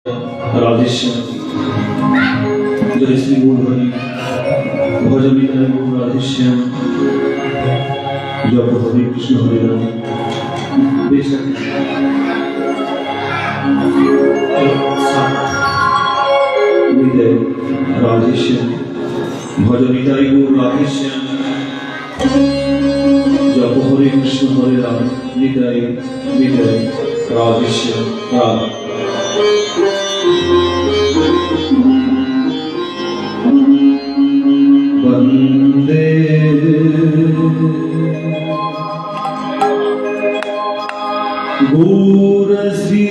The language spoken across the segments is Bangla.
राधेश्याम जय श्री गुरु हरि भजन गुरु राधेश्याम जप हरे कृष्ण हरे राम। राधेश्याम भजन गुरु राधेश्याम जप हरे कृष्ण हरे राम। निताय निताय राधेश्याम राधे। वंदे गुरुश्री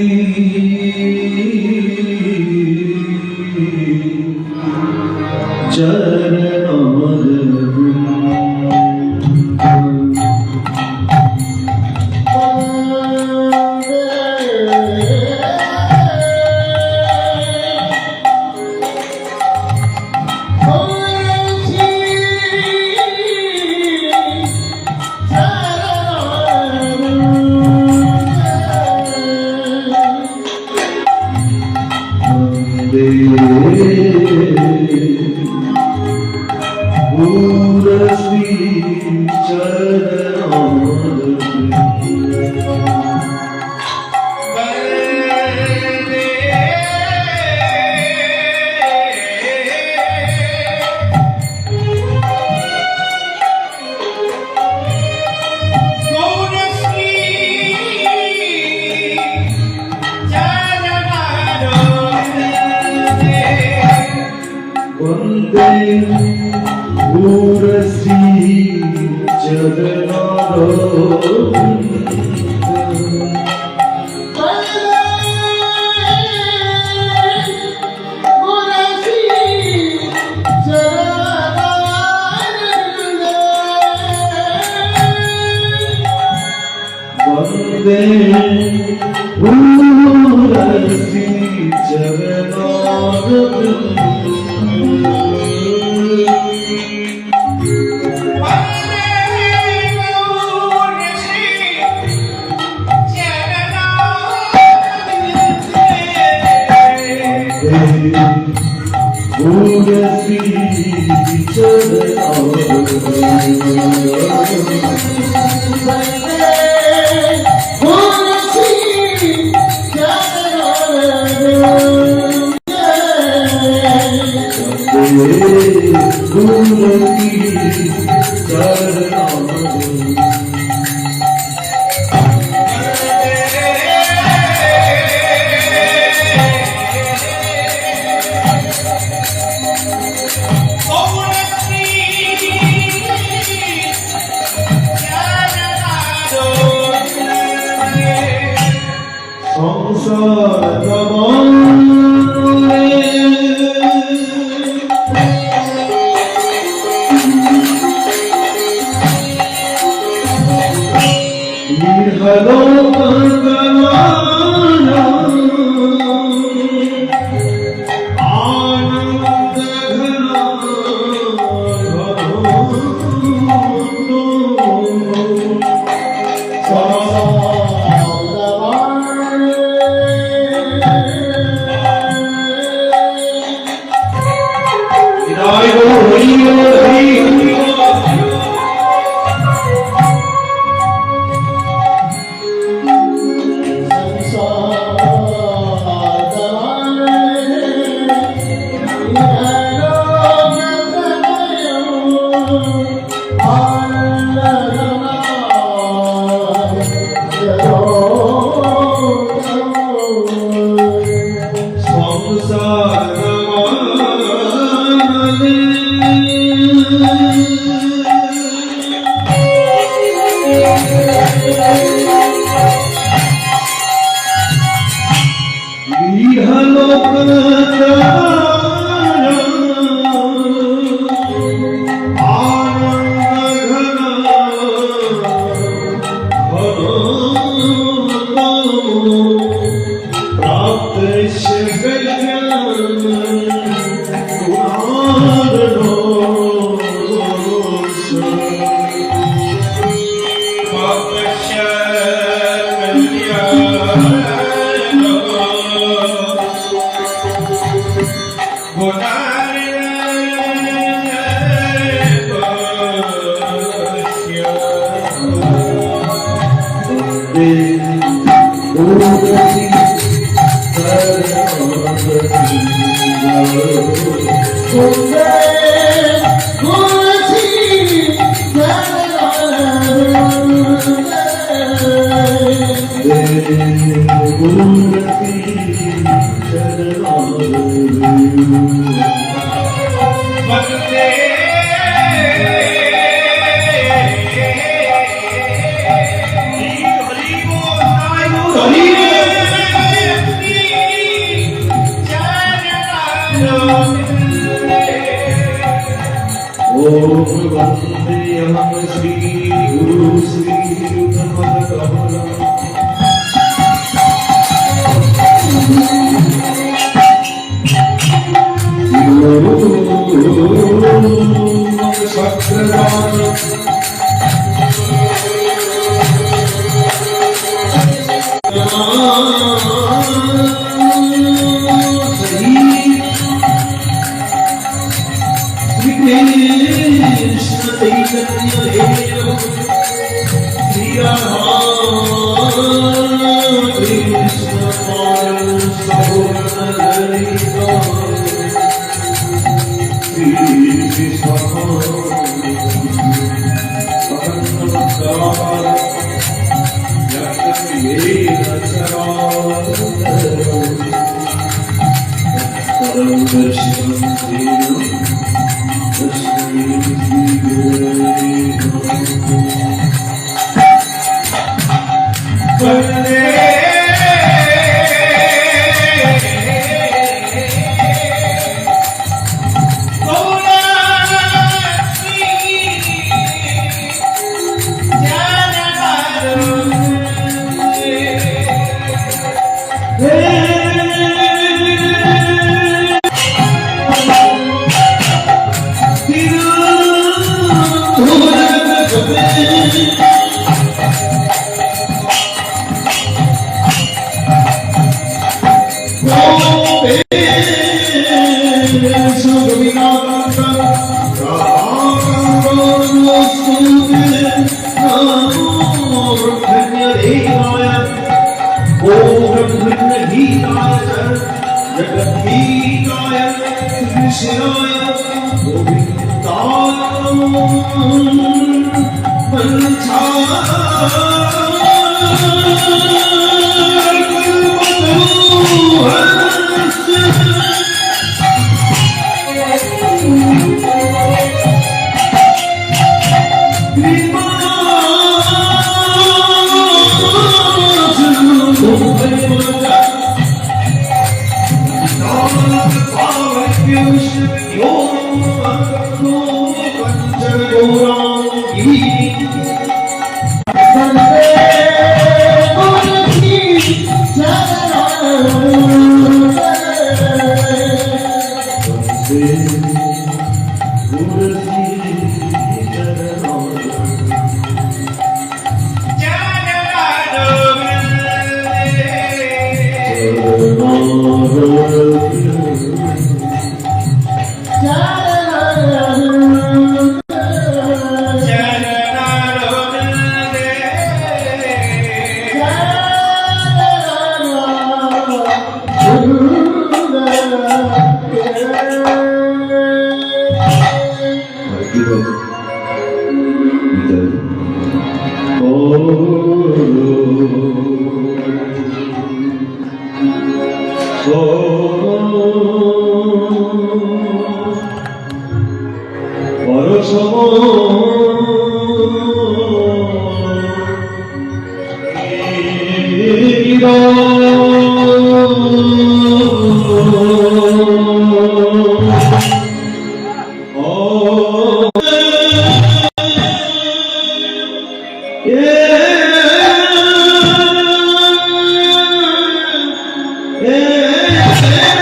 Yeah.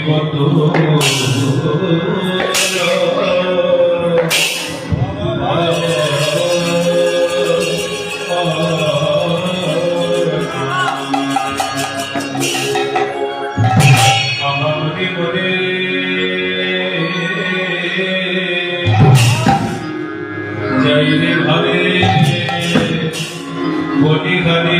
কত যাইলে ভাবে বটি গানে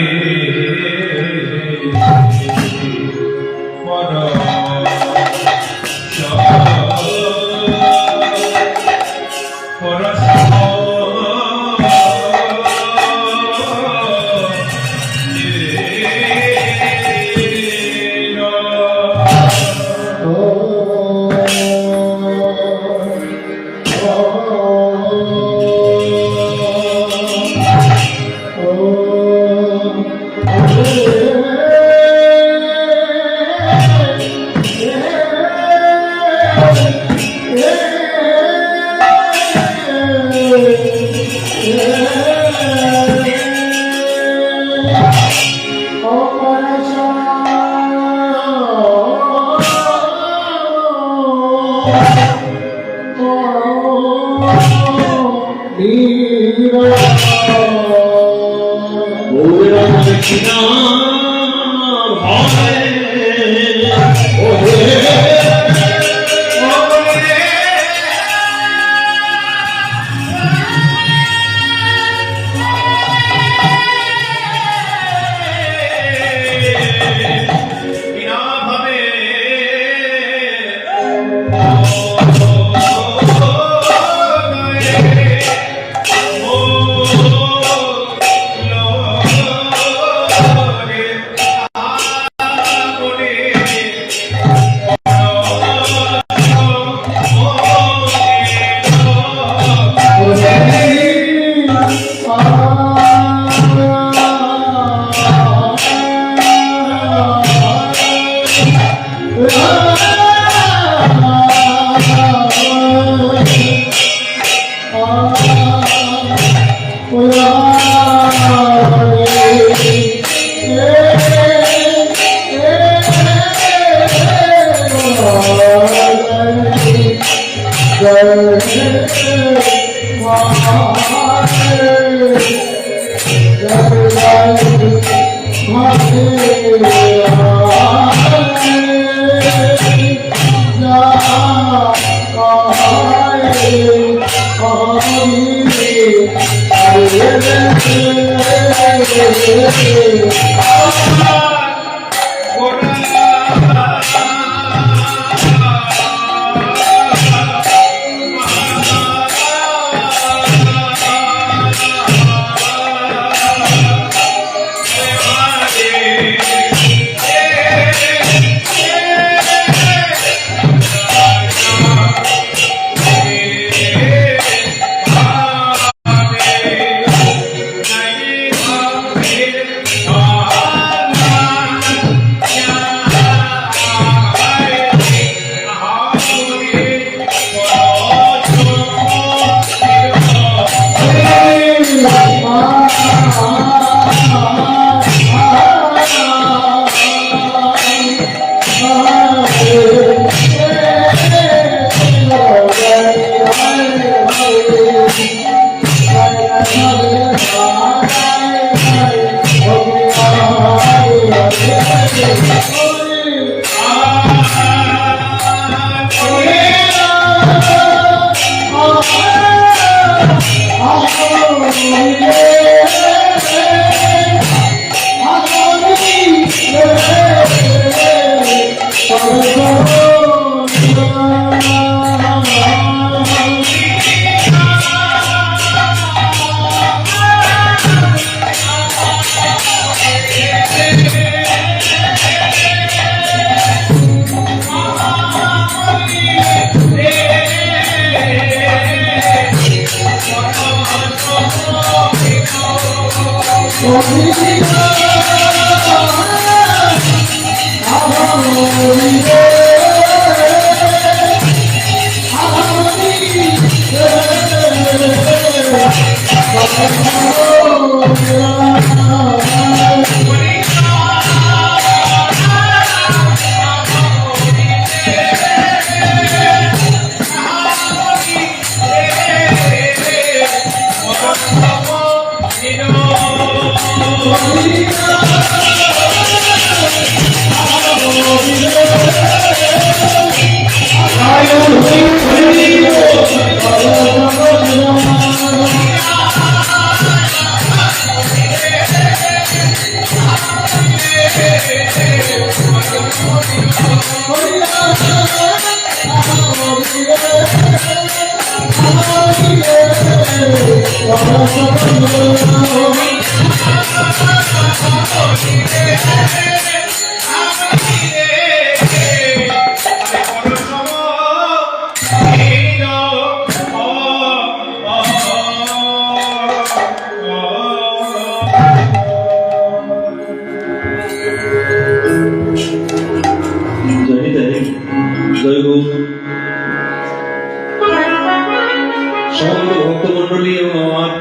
ভক্তমন্ডলী এবং আমার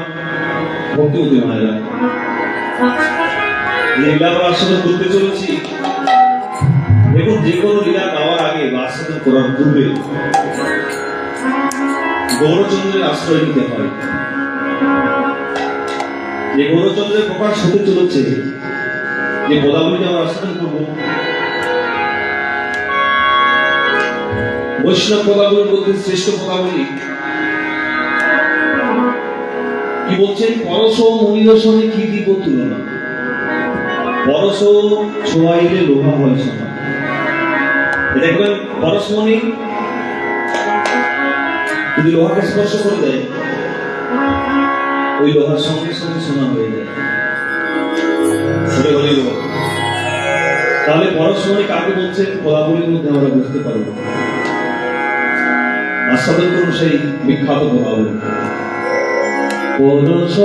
ভক্তিমতী মায়েরা, লীলা আস্বাদন করতে চলেছি। দেখুন, যে কোনো লীলা গাওয়ার আগে বা আস্বাদন করার পূর্বে গৌরচন্দ্রের আশ্রয় নিতে হয়। যে গৌরচন্দ্রের প্রকাশ হতে চলেছে, যে পদাবলীতে আমরা আস্বাদন করব, বৈষ্ণব পদাবলীর মধ্যে শ্রেষ্ঠ পদাবলী কি বলছেন? পরশ মনিদর্শনে কি দিব তুলনা, পরশ ছোঁয়াইলে লোহা হয় সোনা। দেখবেন পরশমণি যদি লোহাকে স্পর্শ করে দেয়, ওই লোহার সঙ্গে সঙ্গে সোনা হয়ে যায়। তাহলে পরশমণি কাকে বলছেন পদাবলীর মধ্যে আমরা বুঝতে পারবো। আস্বাদন করুন সেই বিখ্যাত পদাবলী। পরশ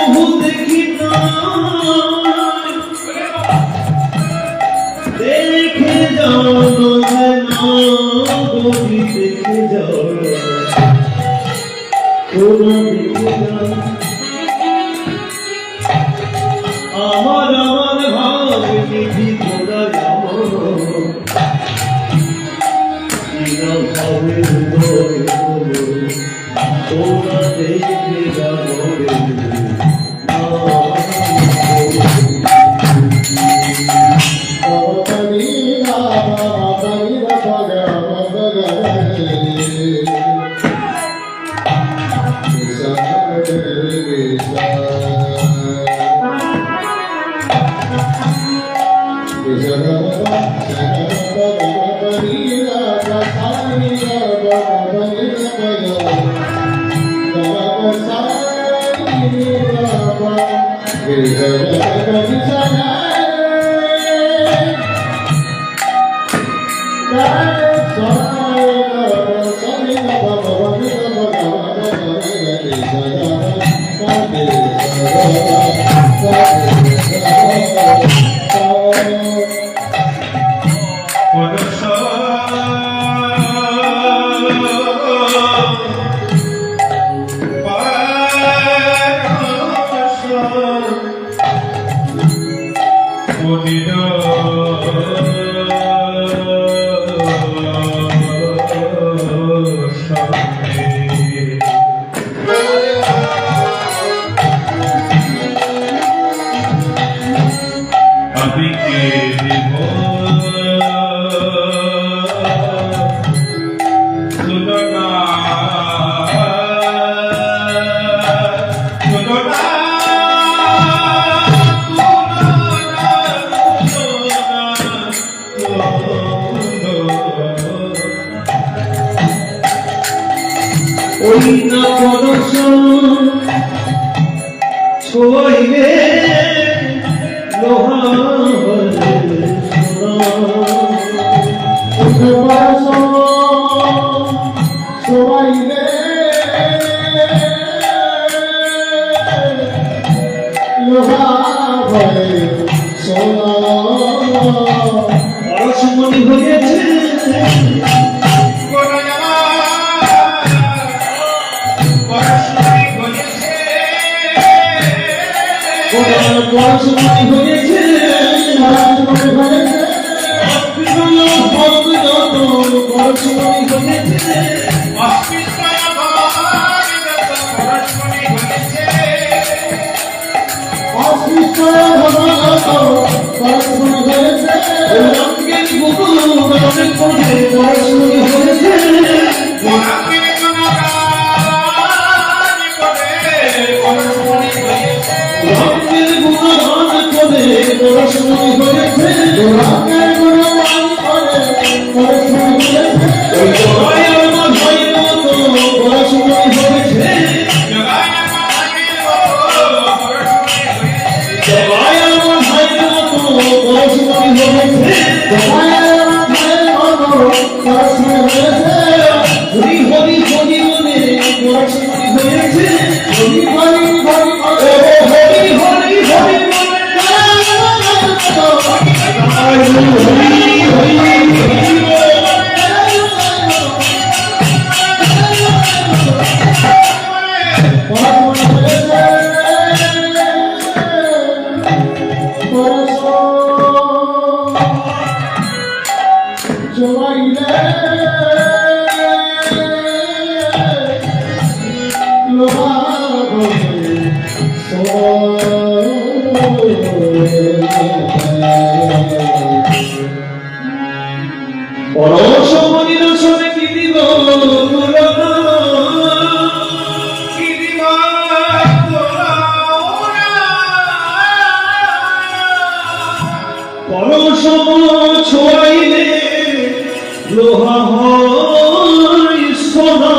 বহু দেখি না দেখে যাও না গভীর দেখে যাও তোরা দেখে যাও আমার আমার ভাব নিধি তোরা ভাবে হৃদয় তোরা দেখে যাও ওই না পরশ ছোঁয়াইলে লোহা ছোঁয়াইলে লোহা পরশমণি হয়েছে পরশমণি হয়েছে পরশমণি হয়েছে পরশমণি রসনে কি দিব পরশম ছোঁয়াইলে লোহা হয় সোনা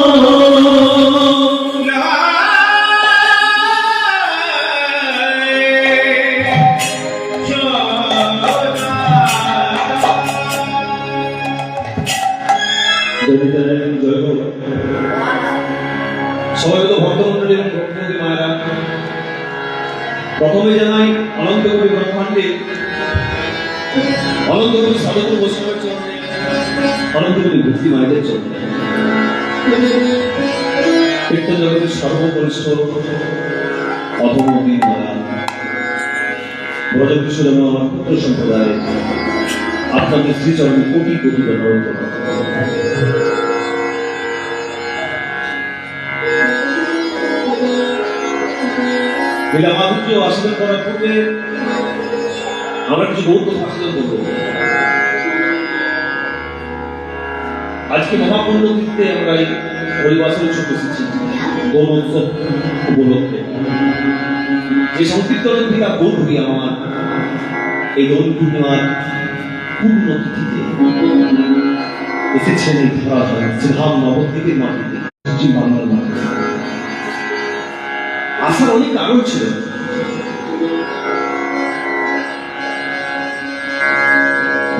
সবাই তো ভক্তমন্ডলী এবং ভক্তমতী মায়েরা প্রথমে জানাই অনন্তকবি ব্রহ্মাণ্ডে অনন্তকবি সাধক বৈষ্ণবের চরণে, অনন্তকবি ভক্তি মায়েদের চরণে, কীর্তন জগতের সর্বকনিষ্ঠ অধমবীর মারা ব্রজকিশোর এবং আমার পুত্র সম্প্রদায় আপনাদের শ্রীচরণে কোটি কোটি ধন্যবাদ। লীলা মাধুর্য আস্বাদন করার পূর্বে আমরা কিছু গৌর আস্বাদন করব। আজকে মহাপূর্ণ তীর্থে আমরা এই হরিবাসের উৎসব এসেছি গৌর উৎসব উপলক্ষে। যে সংকীর্তনের পিতা গৌর হরি আমার এই দোল পূর্ণিমার পূর্ণ তিথিতে এসেছেন এই ধরাধামে, শ্রীধাম নবদ্বীপের মাটিতে, পশ্চিম বাংলার মাটিতে। আসার অনেক কারণ ছিল।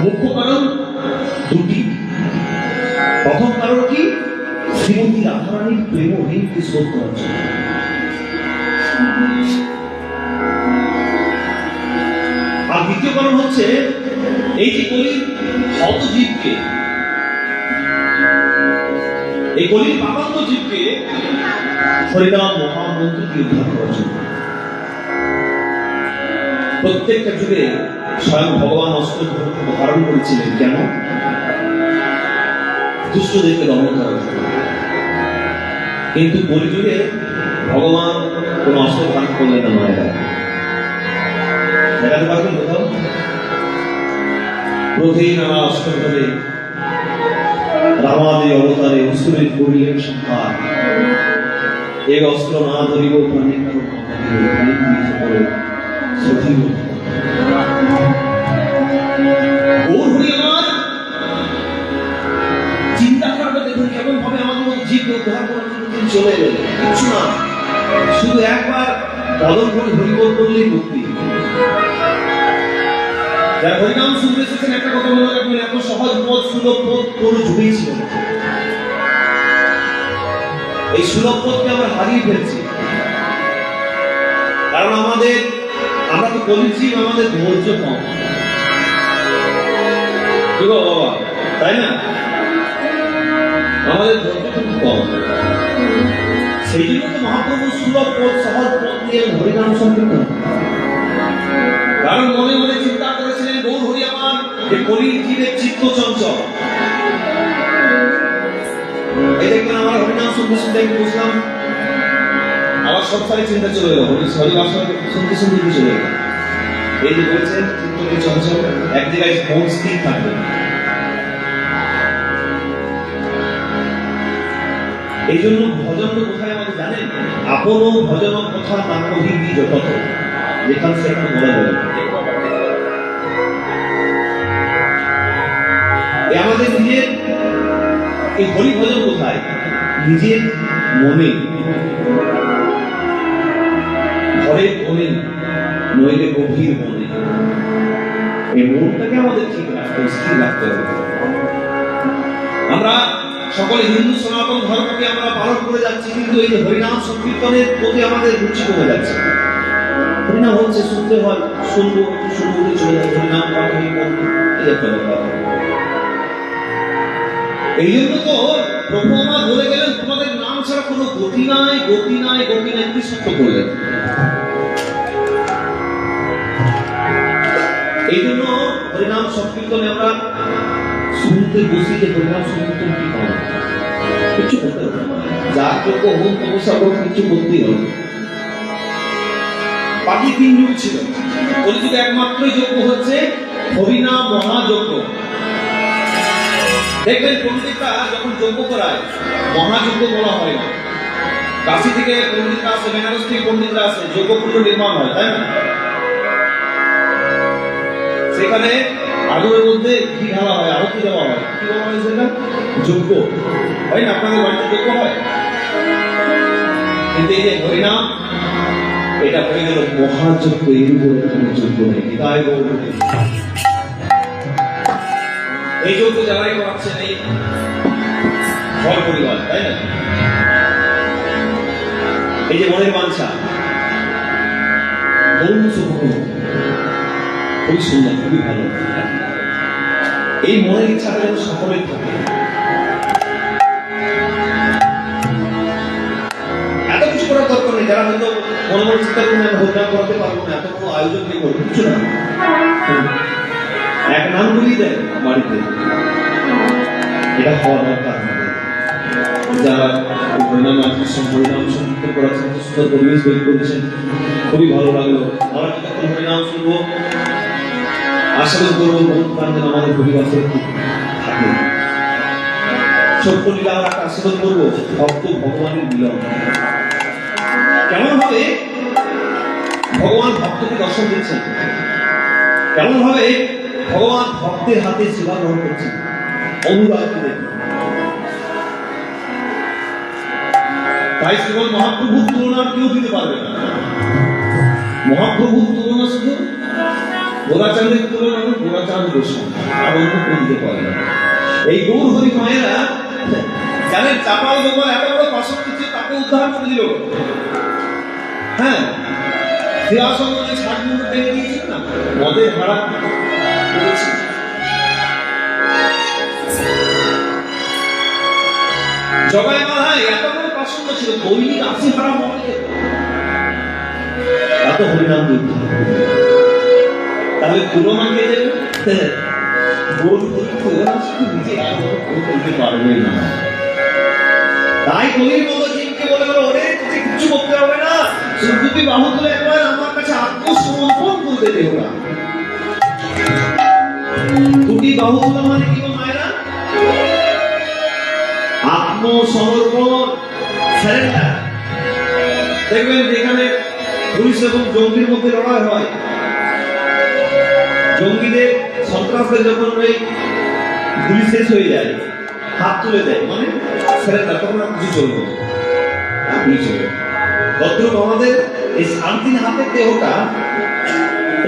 মুখ্য কারণ দুটি। প্রথম কারণ কি? শ্রীমতী রাধারানীর প্রেম ঋণকে শোধ করার জন্য। আর দ্বিতীয় কারণ হচ্ছে এই যে কলির হত জীবকে, এই কলির পাপান্ত জীবকে হরিনাম মহামন্ত্র দিয়ে উদ্ধার করার জন্য। প্রত্যেকটা যুগে স্বয়ং ভগবান অস্ত্র ধারণ করেছিলেন কেন? দুষ্টদেরকে দমন করার জন্য। কিন্তু কলিযুগে ভগবান কোন অস্ত্র ধারণ করলেন না। মায়েরা দেখাতে পারবেন কোথাও? প্রতি নানা অস্ত্র ধরে রামাদি অবতারে অসুরের করিলেন সংহার। এই অস্ত্র না ধরিব প্রাণী কারো চিন্তা করবে। দেখুন কেমন ভাবে আমাদের মধ্যে জীব উদ্ধার করার জন্য তিনি চলে এলেন। কিছু না, শুধু একবার বদল করে হরিবোল করলেই মুক্তি। যারা হরিনাম শুনতে এসেছেন একটা কথা মনে রাখবেন, এত সহজ পথ সুলভ পথ কোনো যুগেই ছিল না। এই সুলভ পথকে আমরা হারিয়ে ফেলছি, কারণ আমরা তো বলেছি আমাদের ধৈর্য কম, বাবা, তাই না? আমাদের ধৈর্য খুব কম। সেই জন্য তো মহাপ্রভু সুলভ পথ সহজ পথ দিয়ে হরিনাম সংকীর্তন। কারণ মনে মনে চিন্তা করেছিলেন গৌর হরি আমার এই কলির জীবের চিত্ত চঞ্চল। এই দেখবেন আমার হরিনাম শুনতে শুনতে আমি বুঝলাম আমার সব সারি চিন্তা চলে গেল। হরিবাসন শুনতে শুনতে চলে গেল। এই যে বলছেন চিত্তকে চঞ্চল, এক জায়গায় মন স্থির থাকবে। এই জন্য ভজন কোথায় আমাদের জানেন? আপন ভজন কথা না কহিবি যতত, যেখানে সেখানে বলা যাবে। আমাদের নিজের এই হরি ভজন কোথায়? নিজের মনে, ঘরের মনে, নইলে গভীর মনে। এই মনটাকে আমাদের ঠিক রাখতে, স্থির রাখতে হবে। আমরা সকলে হিন্দু সনাতন ধর্মকে আমরা পালন করে যাচ্ছি, কিন্তু এই যে হরিনাম সংকীর্তনের প্রতি আমাদের রুচি কমে যাচ্ছে। হরিনাম হচ্ছে শুনতে হয়, শুনবো, শুনবো চলে যায়, হরিনাম এই জন্য তো প্রভু আমার বলে গেলেন তোমাদের নাম ছাড়া কোনো গতি নাই, গতি নাই, গতি নাই। কি সত্য করলেন? এই জন্য হরিনাম সংকীর্তনে আমরা শুনতে বসি যে হরিনাম সংকীর্তন কি পাবো, কিছু করতে হবে। যার যোগ্য হোম তপস্যা করতে কিছু করতেই হবে। বাকি তিন যুগ ছিল, কলিযুগে একমাত্রই যোগ্য হচ্ছে হরিনাম মহাযজ্ঞ। দেখবেন পণ্ডিতরা যখন যজ্ঞ করায় মহাযজ্ঞ বলা হয় না। কাশী থেকে পণ্ডিতরা আসে, বেনারস থেকে পণ্ডিতরা আসে, যজ্ঞকুণ্ড নির্মাণ হয়, তাই না? সেখানে আগুনের মধ্যে ঘি ঢালা হয়, আরতি দেওয়া হয়। কি বলা হয় সেটা? যজ্ঞ হয় না? আপনাদের বাড়িতে যজ্ঞ হয়? কিন্তু এই যে হরিনাম, এটা হয়ে গেল মহাযজ্ঞ। এর উপরে কোনো যজ্ঞ নেই। তাই এই যজ্ঞ যারাই করাচ্ছেন এই ঘর পরিবার, তাই না? এই যে মনের বাঞ্ছা, অরুণোৎসব খুবই সুন্দর, খুবই ভালো। এই মনের ইচ্ছাটা যেন সকলের থাকে। এত কিছু করার দরকার নেই। যারা হয়তো মনে মনে চিন্তা করুন আমি হরিনাম করাতে পারবো না, এত কোনো আয়োজন নেই, করবো কিছু না, এক নাম বলেই দেন বাড়িতে, এটা হওয়া দরকার। যারা হরিনাম হরিনাম সংকীর্তন করাচ্ছেন, সুন্দর পরিবেশ তৈরি করেছেন, খুবই ভালো লাগলো। আমরা যতক্ষণ হরিনাম শুনবো আশীর্বাদ করবো মন প্রাণ যেন আমাদের পরিবারে থাকে। ছোট্ট লীলা আমরা একটা আশীর্বাদ করবো, ভক্ত ভগবানের মিলন। কেমন ভাবে ভগবান ভক্তকে দর্শন দিচ্ছেন, কেমন ভাবে ভগবান ভক্তের হাতে সেবা গ্রহণ করছেন, অনুরাগ দেখুন। তাই শ্রীমৎ মহাপ্রভুর তুলনা কেউ দিতে পারবে না। মহাপ্রভুর তুলনা শুধু গোরাচাঁদের তুলনা, গোরাচাঁদ গোস্বামী, আর অন্য কেউ দিতে পারবে না। এই গৌর হরি মায়েরা যাদের চাপাল গোপাল এত বড় পাশন দিচ্ছে, তাকে উদ্ধার করে দিল। হ্যাঁ, সিংহাসন ছাড় মুখ ভেঙে দিয়েছিল না, মদের ভাড়া করেছে। জগাই মালায় এত বড় পাশন ছিল, দৈনিক 80 ভাড়া মরে এত হরিনাম দিত। তাহলে তুলনা কে দেবে? তাই কবির মতো জীবকে বলে গেল, ওরে তুই কিছু করতে হবে না, দুটি বাহু তুলে একবার আমার কাছে আত্মসমর্পণ করতে দেব না। দুটি বাহু তোলা মানে কি মায়েরা? আত্মসমর্পণ, সারেন্ডার। দেখবেন যেখানে পুলিশ এবং জঙ্গির মধ্যে লড়াই হয়, জঙ্গিদের সন্ত্রাসদের যখন ওই গুলি শেষ হয়ে যায়, হাত তুলে দেয়, মানে সারেন্ডার, তখন আর কিছু চলবে আপনি চলবে। ভদ্রক আমাদের এই শান্তির হাতের দেহটা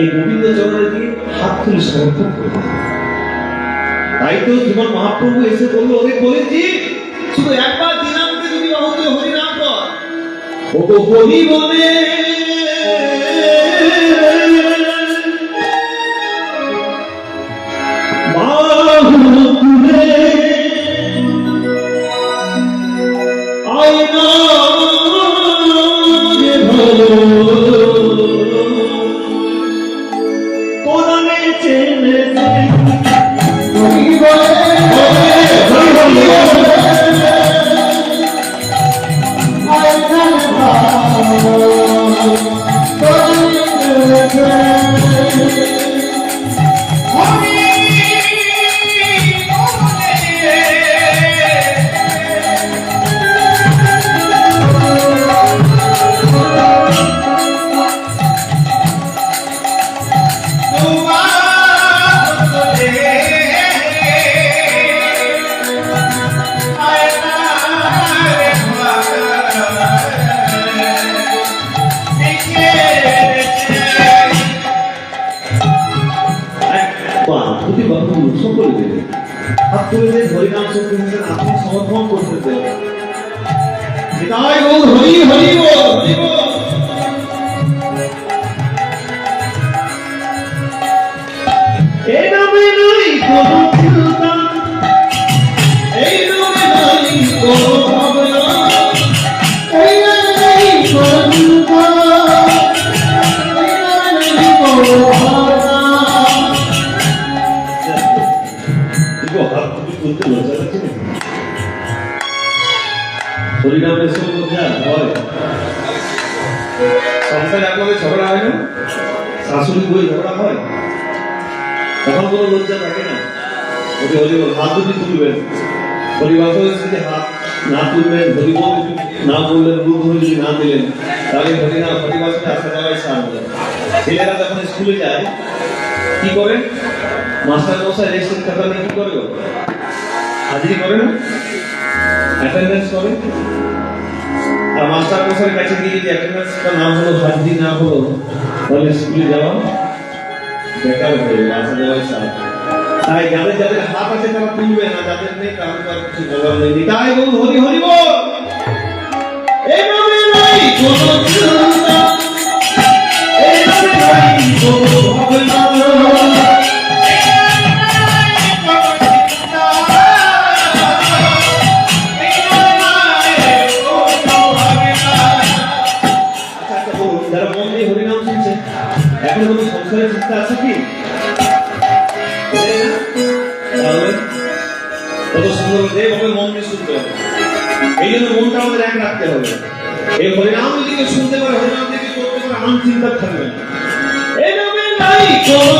এই গোবিন্দ চরণে দিয়ে হাত তুলে সমর্পণ করবে। তাই তো জীবন মহাপ্রভু এসে বললো, ওরে বলেছি শুধু একবার দিনামকে যদি বাহু তুলে হরিনাম কর, ও হরি বলে হরিনাম সংকীর্তন আত্মসমর্পণ করতে দেবে। হরি হরি হরি হরি। এই নামে নাই কোনো চিন্তা, এই নামে নাই কোনো ভাবনা, এই নামে নাই কোনো চিন্তা, এই নামে নাই কোনো ভাবনা। হরিনামের সঙ্গে বোঝা হয়, সংসারে আপনাদের ঝগড়া হয় না, শাশুড়ি বই ঝগড়া হয়, তখন কোনো লজ্জা থাকে না। ওকে হরিবল হাত দুটি তুলবেন, পরিবার যদি হাত না তুলবেন, হরিবল না বললেন, রূপ হরি না দিলেন, তাহলে হরিনাম হরিবাসনে আসা যাওয়াই সার হলেন। ছেলেরা যখন স্কুলে যায় কি করে? মাস্টার মশাই রেস্টের খাতা নিয়ে কি করে? হাজিরি করে না, অ্যাটেন্ডেন্স করে। আর মাস্টার মশাইয়ের কাছে গিয়ে যদি অ্যাটেন্ডেন্সটা না হলো, হাজিরি না হলো, তাহলে স্কুলে যাওয়া বেকার হয়ে আসা যাওয়াই সার। তাই যাদের যাদের হাত আছে তারা তুলবে না, যাদের নেই তাহলে তার কিছু বলার নেই। তাই বল হরি হরি বল। এই নামে নাই কোনো চিন্তা, এই নামে মন দিয়ে হরিনাম শুনছে, এখন কোনো সংসারের চিন্তা আছে কি? তাহলে কত সুন্দর যেভাবে মন দিয়ে শুনতে হবে। এই জন্য মনটা আমাদের এক রাখতে হবে। এই হরিনাম যদি কেউ শুনতে পারে, হরিনাম যদি করতে পারে, আমার চিন্তা থাকবে না। এভাবে নাই কোনো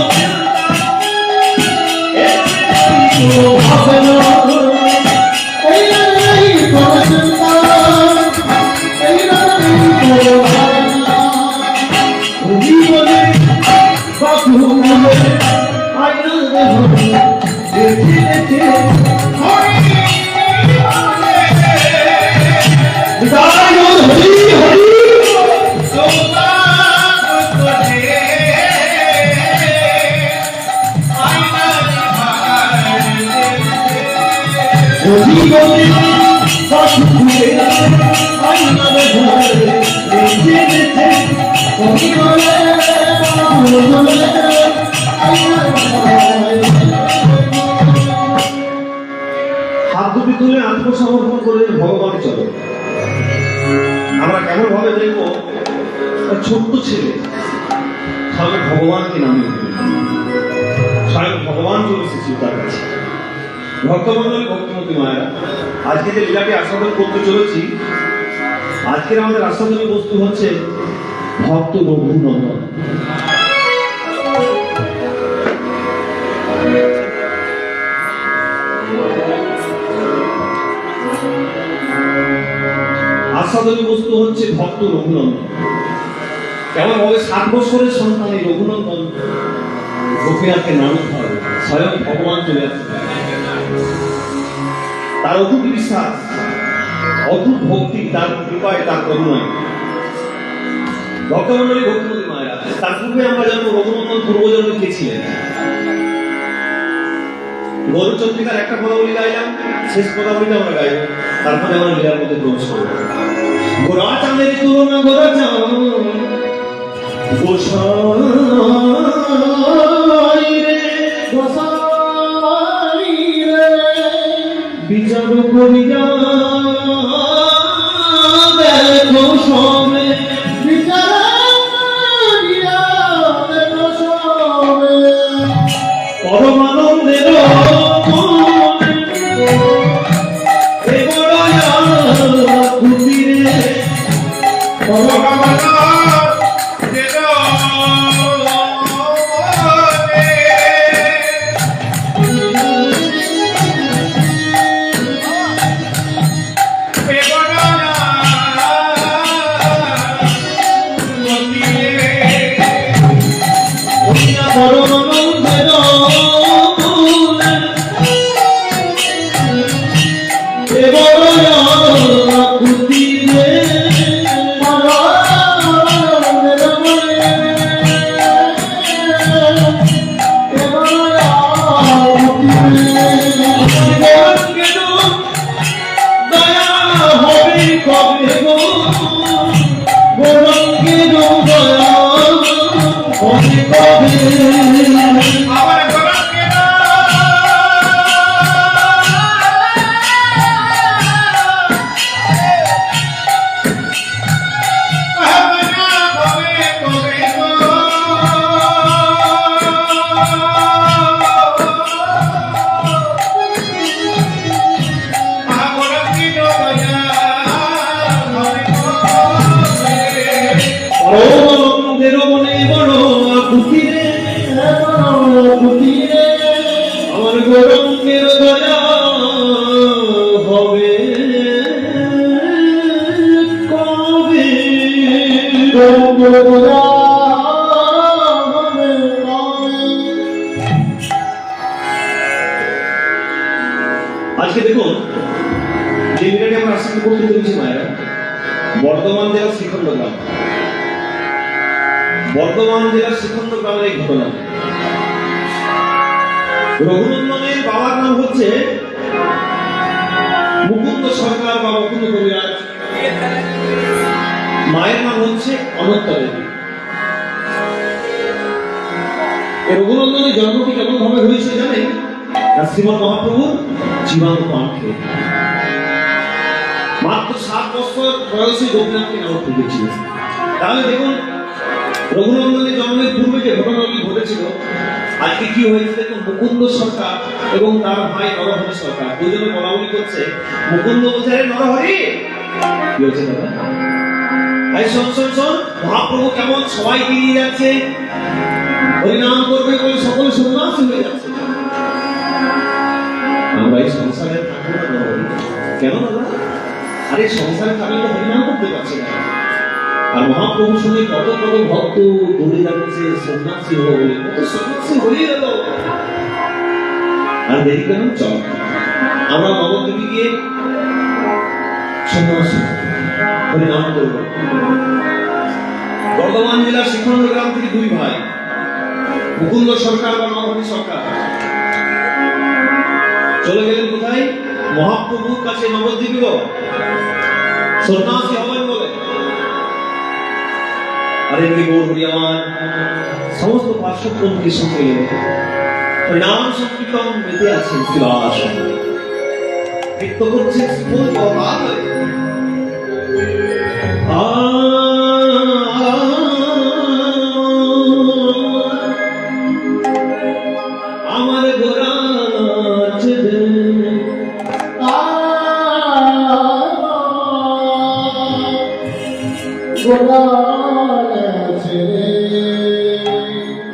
হাত দুটি তুলে আত্মসমর্পণ করে ভগবানে চলো। আমরা কেমন ভাবে দেখবো ছোট্ট ছেলে স্বয়ং ভগবানকে নামিয়ে দিল, স্বয়ং ভগবান চলে এসেছিল তার কাছে। ভক্তমন্ডলী, ভক্তিমতী মায়েরা, আজকে যে লীলাটি আস্বাদন করতে চলেছি, আজকের আমাদের আস্বাদনের বস্তু হচ্ছে ভক্ত রঘুনন্দন। আস্বাদনের বস্তু হচ্ছে ভক্ত রঘুনন্দন। কেমন ভাবে 7 বছরের সন্তান এই রঘুনন্দন গোপীনাথকে নামক হবে, স্বয়ং ভগবান চলে আসছে। তার অদ্ভুত বিশ্বাস, অদ্ভুত ভক্তি, তার কৃপায়, তার করুণায়। ভক্তমন্ডলী, ভক্তিমতী মায়েরা, তার পূর্বে আমরা জানবো রঘুনন্দন পূর্বজন্মে কে ছিলেন। গৌরচন্দ্রিকার একটা পদাবলী গাইলাম, শেষ পদাবলীটা আমরা গাইব, তারপরে আমরা লীলার মধ্যে প্রবেশ করব। গোরা চাঁদের তুলনা গোরা চাঁদ গোসাই রে, গোসাই রে, বিচার করিয়া দেখো সবে, বিচার করিয়া দেখো সবে, পরমানন্দের আজকে দেখুন যে মিনিটে আমরা আজকে করতে চলেছি মায়েরা, বর্ধমান জেলার শ্রীখণ্ড গ্রাম, বর্ধমান জেলার শ্রীখণ্ড গ্রামের এই ঘটনা। রঘুনন্দনের বাবার নাম হচ্ছে মুকুন্দ সরকার বা মুকুন্দ কবিরাজ, মায়ের নাম হচ্ছে অনন্তা দেবী। রঘুনন্দনের জন্মটি কেমন ভাবে হয়েছে জানেন? শ্রীমৎ মহাপ্রভুর জীবাণু পান খেয়ে মাত্র 7 বছর বয়সে গোপীনাথকে নামক রেখেছিল। তাহলে দেখুন আজকে কি হয়েছে দেখুন, মুকুন্দ সরকার এবং তার ভাই নরহরি সরকার দুজনে বলাবলি করছে। মুকুন্দ বলছে, আরে নরহরি কি হয়েছে দাদা? আরে শোন শোন শোন, মহাপ্রভু কেমন সবাই বেরিয়ে যাচ্ছে, হরিনাম করবে বলে সকলে সন্ন্যাসী হয়ে যাচ্ছে। আমরা এই সংসারে থাকবো না নরহরি। কেন দাদা? আরে সংসারে থাকলে তো হরিনাম করতে পারছি না। আর মহাপ্রভুর সঙ্গে কত কত ভক্ত দৌড়ে যাচ্ছে সন্ন্যাসী হবো বলে, কত সন্ন্যাসী হয়ে গেল। আর দেরি কেন? চল আমরা নবদ্বীপে গিয়ে সন্ন্যাসী হরিনাম করব। বর্ধমান জেলার শিখন্ড গ্রাম থেকে দুই ভাই, মুকুন্দ সরকার বা নরহরি সরকার, চলে গেলেন কোথায়? মহাপ্রভুর কাছে নবদ্বীপে সন্ন্যাসী হবেন বলে। আর এদিকে গৌরহরি আমার সমস্ত পার্শ্বক্রমকে সঙ্গে নাম সংকীর্তন বেঁধে আছেন শিবাস নৃত্য করছেন ফুল প্রভাত। আমার গোরা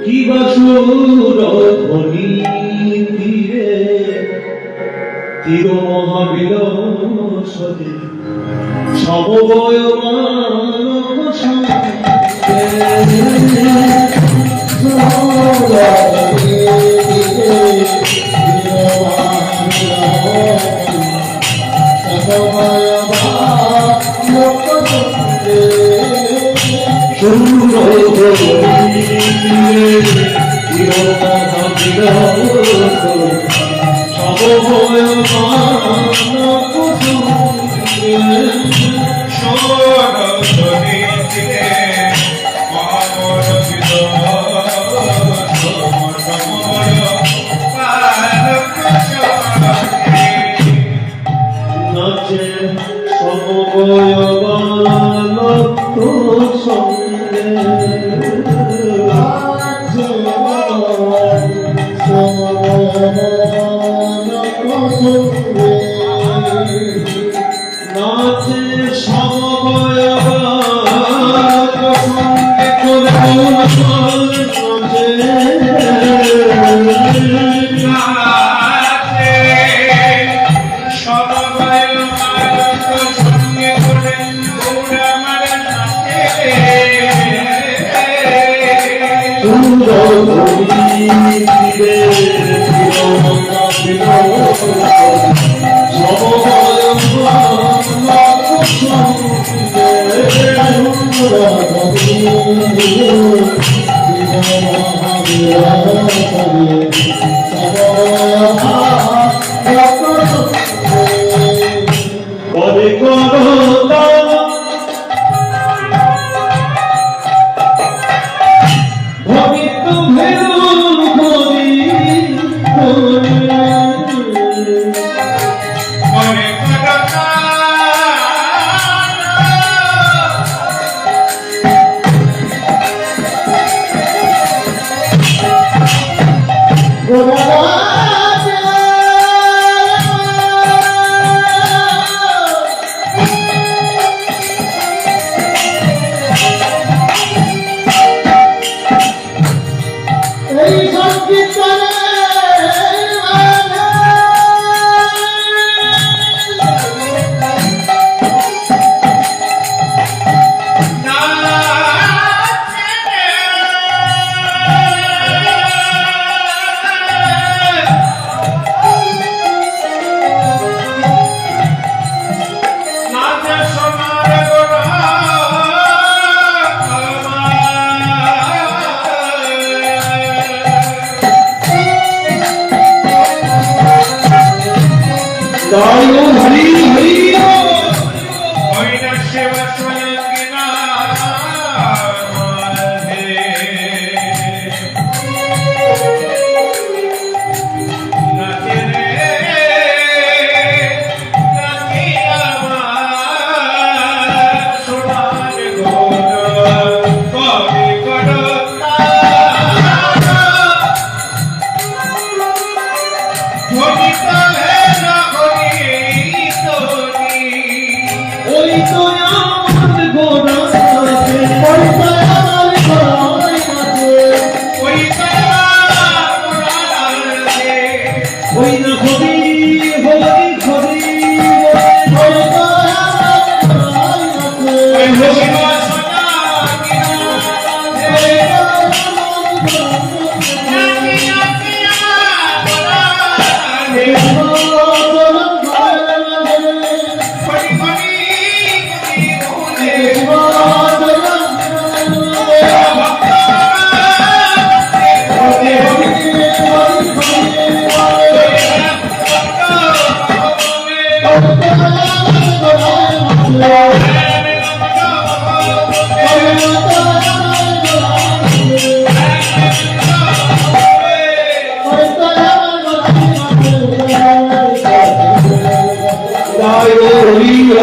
কি বাসুর ধ্বনি তীরে তীর মহাবিল সদে সমবয় মানব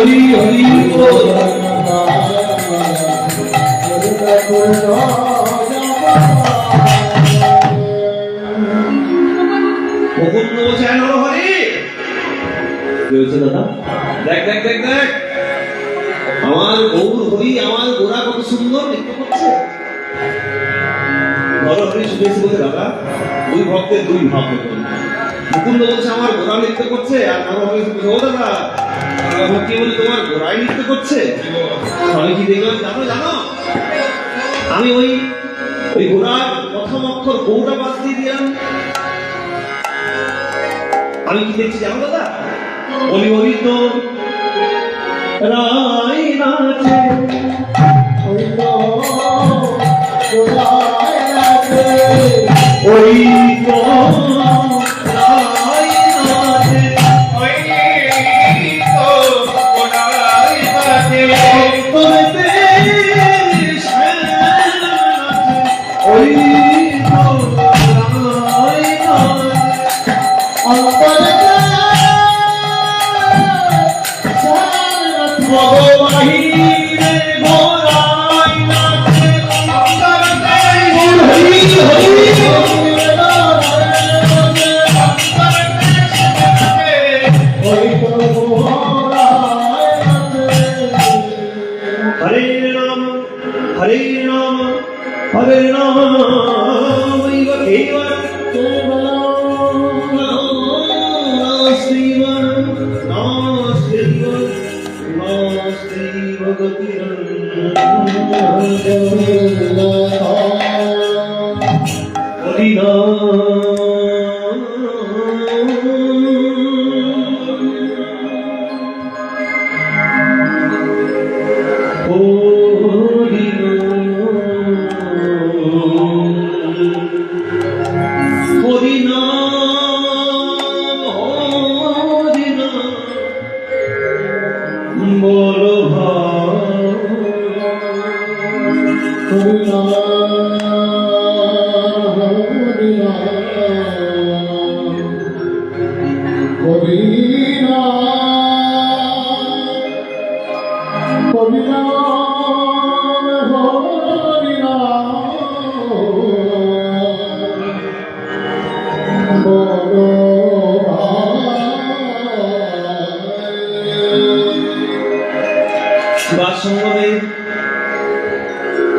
হরি হরি বল। মুকুন্দ বলছে নরহরি কি হয়েছে দাদা? দেখ দেখ দেখ দেখ আমার গৌর হরি আমার গোরা কত সুন্দর নৃত্য করছে। নরহরি শুনে এসে বলছে দাদা দুই ভক্তের দুই ভাব হতো। মুকুন্দ বলছে আমার গোরা নৃত্য করছে আর নরহরি বলছে ও দাদা ভক্তি বলি তোমার গোড়াই নৃত্য করছে। আমি কি দেখলাম জানো জানো আমি ওই ওই গোড়ার প্রথম অক্ষর গৌটা বাদ দিয়ে দিলাম। আমি কি দেখছি জানো দাদা? বলি বলি তো রাই নাচে ওই তো রাই নাচে ওই তো রাই নাচে ওই তো রাই নাচে তোরতে ওই তো রাই নাচে Hare Rama,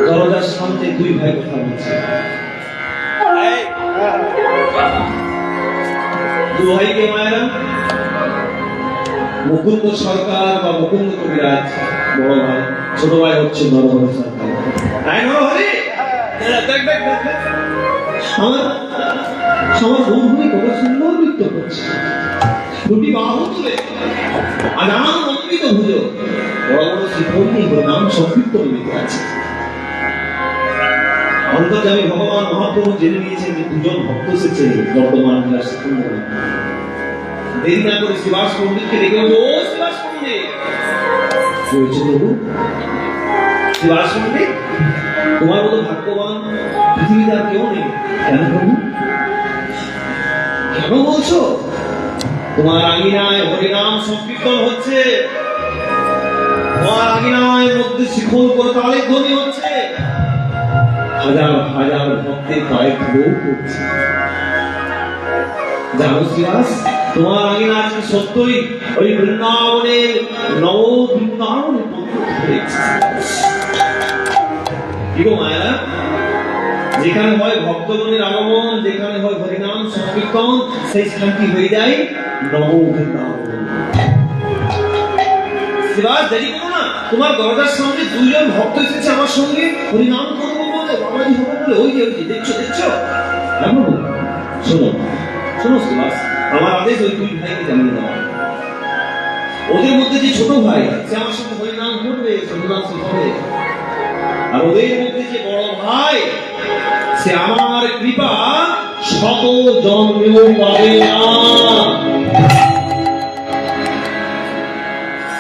দরজার সামনে দুই ভাই কথা বলছে। দু ভাইকে মায়েরা মুকুন্দ সরকার বা মুকুন্দ কবিরাজ বড় ভাই, ছোট ভাই হচ্ছে নরহরি সরকার। নরহরি আমার বন্ধু কত সুন্দর নৃত্য করছে, দুটি বাহু তুলে আর নানান অমৃত ভুজো বড় বড় শিখর নিয়ে নাম সংকীর্তন লিখে আছে। অন্তর্যামী ভগবান মহাপ্রভু জেনে নিয়েছেন যে দুজন ভক্ত এসেছে বর্তমান দেরি না করে শিবাস পণ্ডিতকে ডেকে বলছে, ও শিবাস পণ্ডিত বলছে প্রভু, শিবাস পণ্ডিত তোমার মতো ভাগ্যবান পৃথিবীতে আর কেউ নেই। কেন প্রভু? কেন বলছো? তোমার আঙিনায় হরিনাম সংকীর্তন হচ্ছে, তোমার আঙিনায় মধ্যে শিখর করে তালে ধ্বনি হচ্ছে, হাজার হাজার ভক্তের পায়ে ধুলো করছে। জানো শিবাস, তোমার আঙিনা আজকে সত্যই ওই বৃন্দাবনের নব বৃন্দাবনের কি গো মায়েরা, যেখানে হয় ভক্তগণের আগমন, যেখানে হয় হরিনাম সংকীর্তন, সেই স্থানটি হয়ে যায় নব বৃন্দাবন। শিবাস দেরি করো না, তোমার দরজার সামনে দুইজন ভক্ত এসেছে আমার সঙ্গে হরিনাম করবো বলে, বাবাজি হবে বলে। ওই যে দেখছো দেখছো। শোনো শোনো শিবাস, আমার আদেশ ওই দুই ভাইকে জানিয়ে দেওয়া। ওদের মধ্যে যে ছোট ভাই সে আমার সঙ্গে হরিনাম করবে, হরিনাম শিখবে। আর ওদের মধ্যে যে বড় ভাই সে আমার কৃপা শত জন্মেও পাবে না।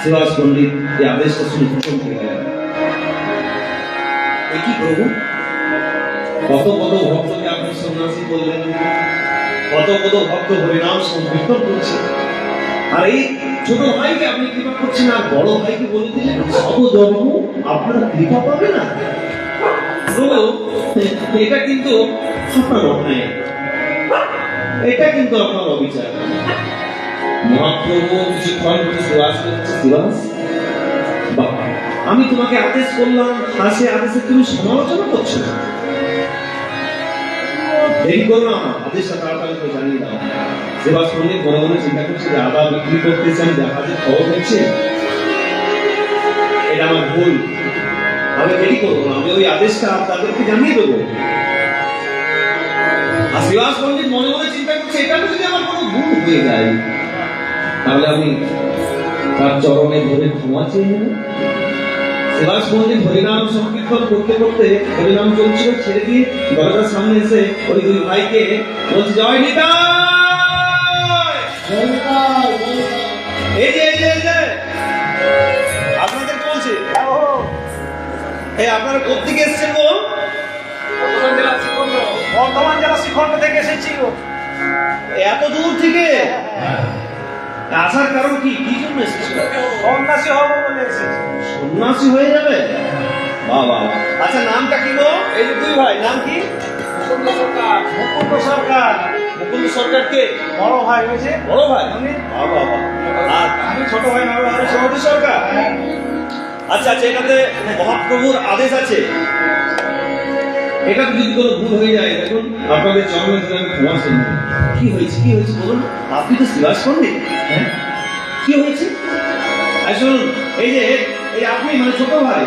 শিবাস পণ্ডিত এই আদেশটা শুনে ভীষণ হয়ে গেলেন। কি প্রভু, কত কত ভক্তকে আপনি সন্ন্যাসী বললেন, কত কত ভক্ত হরিনাম সংকীর্তন করছে, আর এই ছোট ভাইকে আপনি কৃপা করছেন আর বড় ভাইকে বলে দিলেন সব জন্ম আপনারা কৃপা পাবে না। প্রভু, এটা কিন্তু আপনার অন্যায়, এটা কিন্তু আপনার অবিচার। মহাপ্রভু কিছুক্ষণ সুবাস করছে, সুবাস বাবা আমি তোমাকে আদেশ করলাম, সে আদেশে তুমি সমালোচনা করছো। দেরি করো না, আদেশটা তাড়াতাড়ি করে জানিয়ে দাও। সুবাস পণ্ডিত মনে মনে চিন্তা করছে যে আদা বিক্রি করতেছেন, জাহাজের খবর হচ্ছে, এটা আমার ভুল, আমি দেরি করবো না, আমি ওই আদেশটা তাদেরকে জানিয়ে দেবো। আর সুবাস পণ্ডিত মনে মনে চিন্তা করছে এটা যদি আমার কোনো ভুল হয়ে যায় তাহলে আমি তার চরণে ধরে ক্ষমা চেয়ে নেব। সুভাষ পণ্ডিত হরিনাম সংকীর্তন করতে করতে হরিনাম চলছিল, ছেড়ে দিয়ে দরজার সামনে এসে ওই দুই ভাইকে বলছে, জয় নিতাই। এই যে আপনাদের বলছে, এই আপনারা কোথেকে এসেছেন গো? বর্ধমান জেলা শ্রীখণ্ড থেকে এসেছিল। এত দূর থেকে আসার কারণ কি? কি জন্য এসেছিল? সন্ন্যাসী হবো বলে এসেছি। সন্ন্যাসী হয়ে যাবে? বাহ বাহ। আচ্ছা নামটা কি গো? এই যে দুই ভাই নাম কি? মুকুন্দ সরকার। মুকুন্দ সরকার। মুকুন্দ সরকার কে? বড় ভাই হয়েছে। বড় ভাই? বাহ বাহ বাহ। আর আমি ছোট ভাই না, আমি সমাধি সরকার। আচ্ছা আচ্ছা, এটাতে মহাপ্রভুর আদেশ আছে, এটা যদি কোনো ভুল হয়ে যায় দেখুন আপনাদের চরণে ধরে আমি ক্ষমা চাই। কি হয়েছে বলুন? আপনি তো সুভাষ পণ্ডিত, হ্যাঁ কি হয়েছে? আর শুনুন, এই যে এই আপনি মানে ছোট ভাই,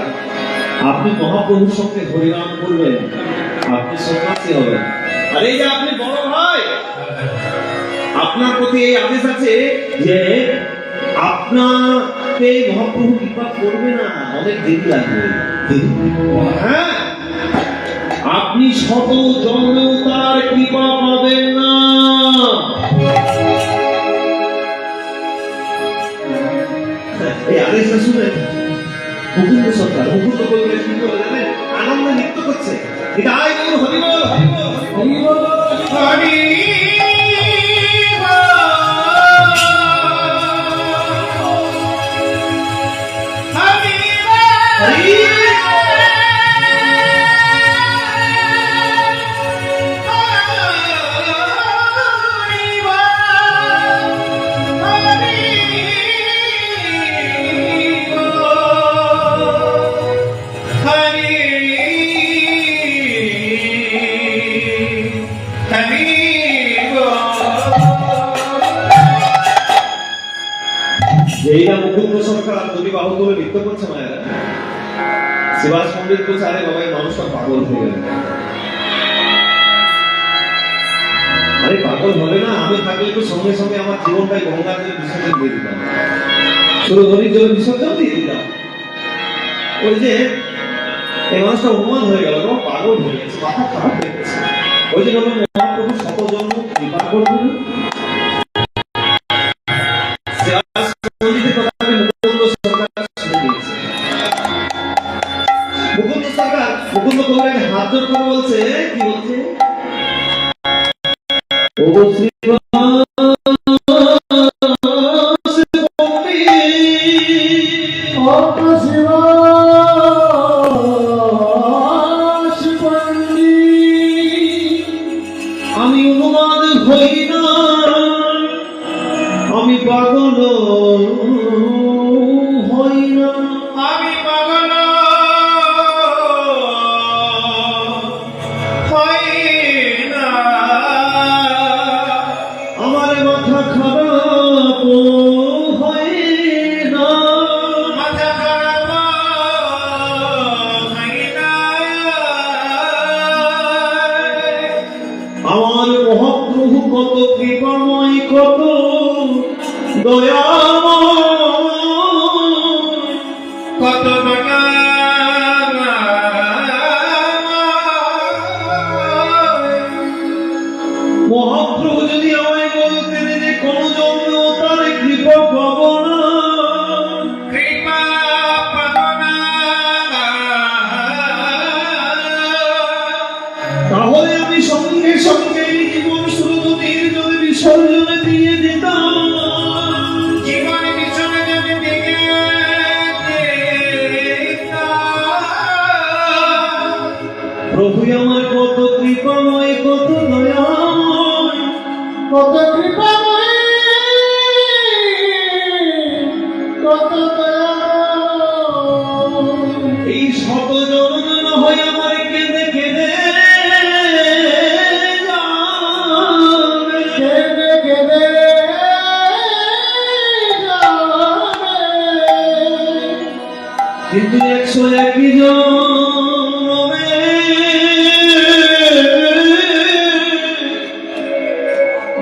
আপনি মহাপ্রভুর সঙ্গে হরিনাম করবেন, আপনি সন্ন্যাসী হবেন। আর এই যে আপনি বড় ভাই, আপনার প্রতি এই আদেশ আছে যে আপনাকে মহাপ্রভু কৃপা করবে না, অনেক দেরি লাগবে। হ্যাঁ, আপনি শত জন্মেও তার কৃপা পাবেন না। এই আদেশটা শুনে মুকুন্দ সরকার, মুকুন্দ বললে কি করে জানেন? আনন্দে নৃত্য করছে, এটা আয় গৌর হরিবল হরিবল হরিবল হরি। এইটা মুকুন্দ সরকার যদি বাহু তুলে নৃত্য করছে মায়েরা, সুভাষ পণ্ডিত বলছে, আরে বাবা এই মানুষটা পাগল হয়ে গেল। আরে পাগল হবে না, আমি থাকলে তো সঙ্গে সঙ্গে আমার জীবনটাই গঙ্গার জলে বিসর্জন দিয়ে দিতাম, শুধু নদীর জলে বিসর্জন দিয়ে দিতাম। ওই যে এই মানুষটা উন্মাদ হয়ে গেল, পাগল হয়ে গেছে, মাথা খারাপ হয়ে গেছে। ওই যে বললাম মহাপ্রভু শত জন্ম কৃপা করবেন। মুকুন্দ কবিরাজ হাত জোর করে বলছে, কি বলছে? ও আমি অনুমান হই না, আমি পাগল হই না, আমি পাগল হই না, আমার মাথা খারাপ হয় না, মাথা খারাপ হয় না। আমার মহাপ্রভু কত কৃপাময়, কত দয়াময়, কত মহাপ্রভু যদি আমায় বলতেন যে কোন জন্ম তার কৃপা পাব না, কৃপা পাবনা, তাহলে আমি সঙ্গে সঙ্গে জীবন শুরু নদীর জলে বিসর্জনে দিয়ে দিতাম। জীবনে প্রভু আমার কত কৃপাময়, কত দয়াময়, কত কৃপাময়, কত দয়াময়। এই শত জনগণ হয়ে আমার কেঁদে কেঁদে যাবে। কেঁদে কেঁদে যাবে। কিন্তু 101 জনমে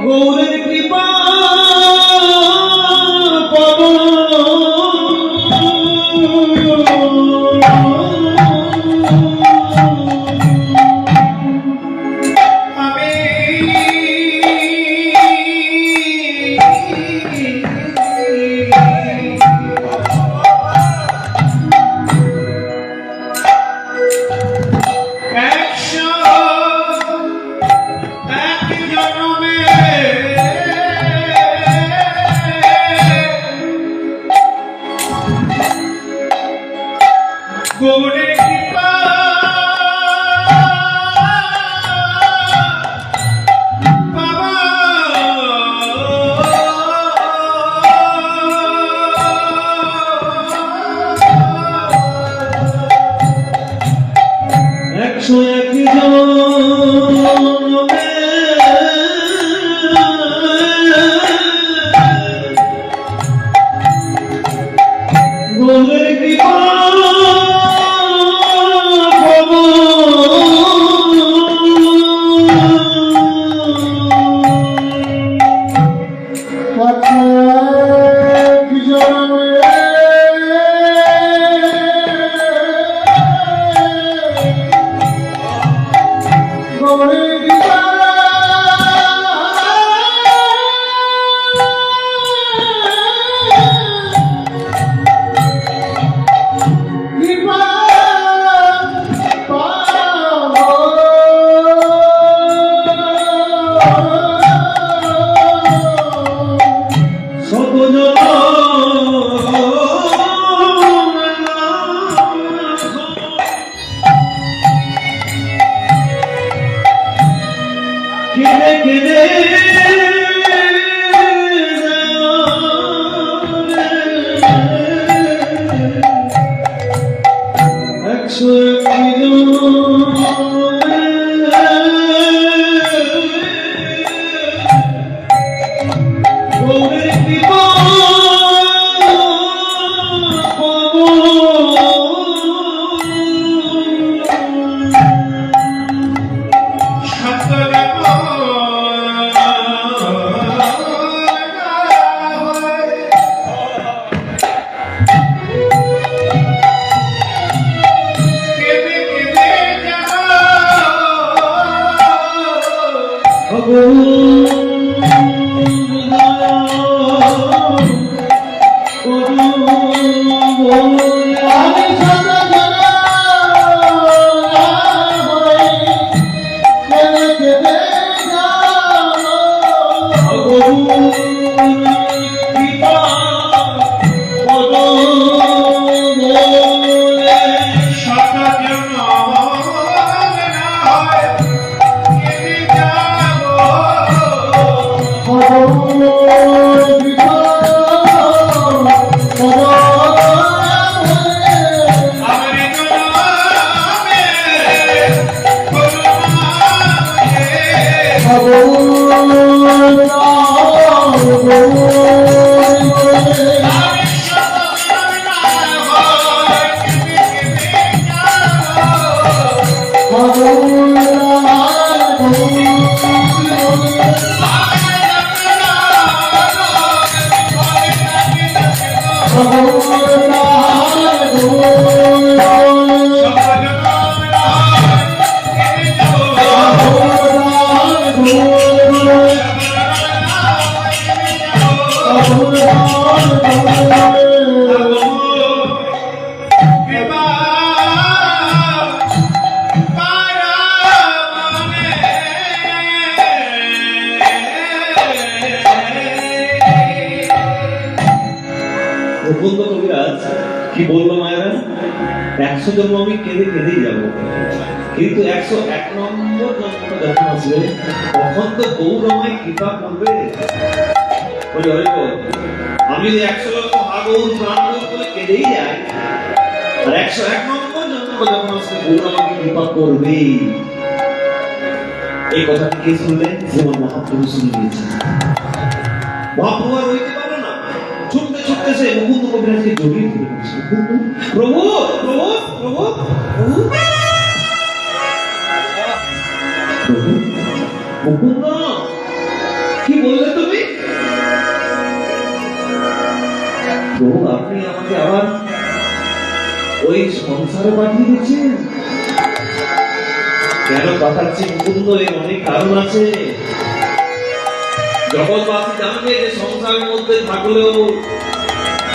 গৌরের কৃপা পাব। আমি একশো এক জন্মে গৌরের কৃপা বাবা একশো এক জনমে গৌরের কৃপা পাব। এক জন্মে গৌরের কৃপা কৃপা পাব। শত কেঁদে কেঁদে যাবে। 101 গৌরের কৃপা পাব। আমি সদা জনা হই, কেঁদে কেঁদে যাব। প্রফুল্ল কবিরাজ কি বললো মায়েরা, 100 জন্ম আমি কেঁদে কেঁদেই যাবো। কিন্তু 101 নম্বর জন্মটা যখন আসবে তখন তো গৌরমায় কৃপা করবে। বলি হরিবল, আমি যদি 100 লক্ষ আগৌর প্রাণ বলে কেঁদেই যাই, আর 101 নম্বর জন্মটা যখন আসবে গৌরমাকে কৃপা করবে। এই কথাটি কে শুনলেন? যেমন মহাপ্রভু শুনে দিয়েছেন। মহাপ্রভু আর রইতে পারলো না, ছুটতে ছুটতে সে মুকুন্দ কবিরাজকে জড়িয়ে ধরে বলছে, প্রভু প্রভু প্রভু প্রভু প্রভু, মুকুন্দ কি বললে তুমি? প্রভু, আপনি আমাকে আবার ওই সংসারে পাঠিয়ে দিচ্ছেন কেন? পাঠাচ্ছি মুকুন্দ, এর অনেক কারণ আছে। জগৎবাসী জানবে যে সংসারের মধ্যে থাকলেও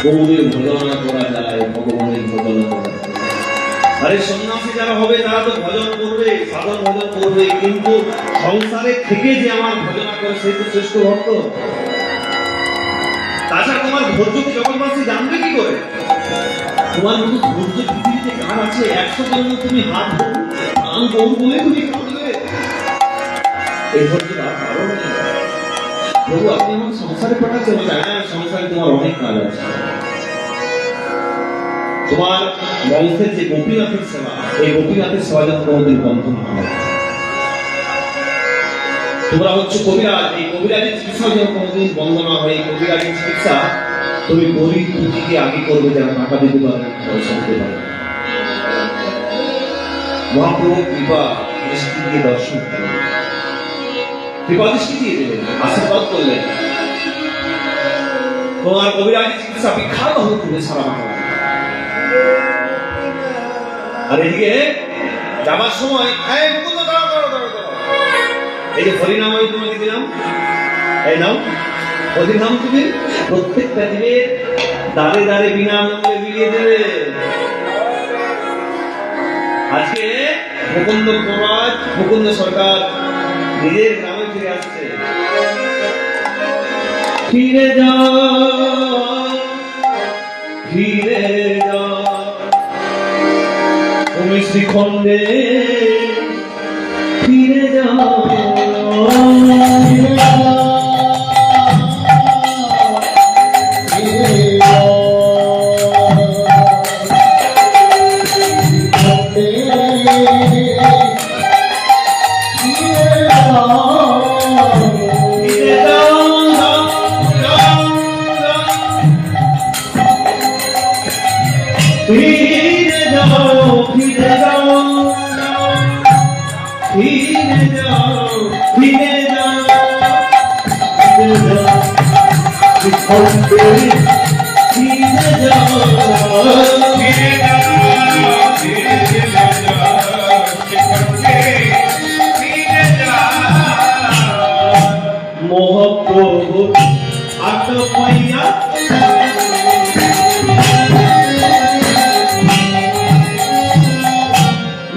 গৌরীর ভজনা করা যায়, ভগবানের ভজনা করা যায়। আরে সন্ন্যাসী যারা হবে তারা তো ভজন করবে, সাধন ভজন করবে, কিন্তু সংসারে থেকে যে আমার ভজনা করে সে তো শ্রেষ্ঠ ভক্ত। তাছাড়া তোমার ধৈর্যকে জগৎবাসী জানবে কি করে? তোমার মতো ধৈর্য পৃথিবীতে কার আছে? 100 জন্য তুমি হাত ধরো, আমি গৌর বলে তুমি কাঁদবে, এই ধৈর্য আর কারো নেই। প্রভু, আপনি আমার সংসারে পাঠাচ্ছেন, জানি না সংসারে তোমার অনেক কাজ আছে। তোমার বংশের যে গোপীনাথের সেবা, এই গোপীনাথের সেবা যেন কোনোদিন বন্ধ না হয়। তোমরা হচ্ছে কবিরাজ, এই কবিরাজের চিকিৎসা যেন কোনোদিন বন্ধ না হয়। এই কবিরাজের চিকিৎসা তুমি গরিব দুঃখীকে আগে করবে, যারা টাকা দিতে পারবে, পয়সা দিতে পারবে। মহাপ্রভু কৃপা দৃষ্টি দিয়ে দর্শন করলেন, কৃপা দৃষ্টি দিয়ে দিলেন, আশীর্বাদ করলেন। তোমার কবিরাজের চিকিৎসা বিখ্যাত হয়ে উঠবে সারা বাংলা। আর এদিকে যাবার সময় এই যে হরিনাম আমি তোমাকে দিলাম, এই নাও হরিনাম, তুমি প্রত্যেকটা দিনে দাঁড়ে দাঁড়ে বিনামূল্যে বিলিয়ে দেবে। আজকে মুকুন্দ সরকার নিজের গ্রামে ফিরে আসছে। ফিরে যা ফিরে যা তুমি শ্রীখণ্ডে, ফিরে যা মহাপ্রভু আটপাইয়া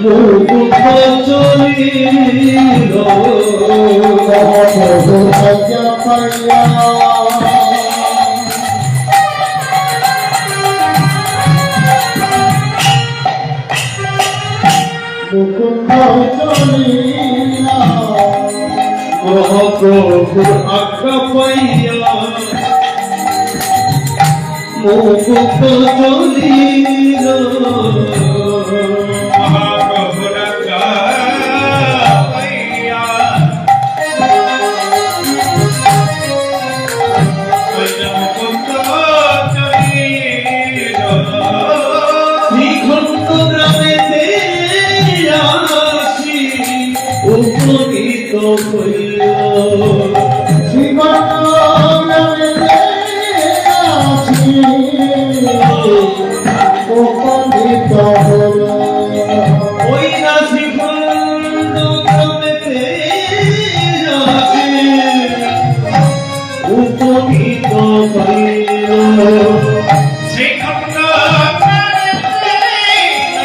মুকুন্দ চলিল, মহাপ্রভু আটপাইয়া মুকুন্দ চলিল, মহাপ্রভু আজ্ঞা পাইয়া মুকুন্দ চলিল, মহাপ্রভুর আজ্ঞা পাইয়া মুকুন্দ চলিল। শ্রীখণ্ড গ্রামেতে আসি উপনীত হইল, শ্রীখণ্ড গ্রামেতে আসি উপনীত হইল। ওই না শ্রীখণ্ড গ্রামেতে আসি উপনীত হইল, শ্রীখণ্ড গ্রামেতে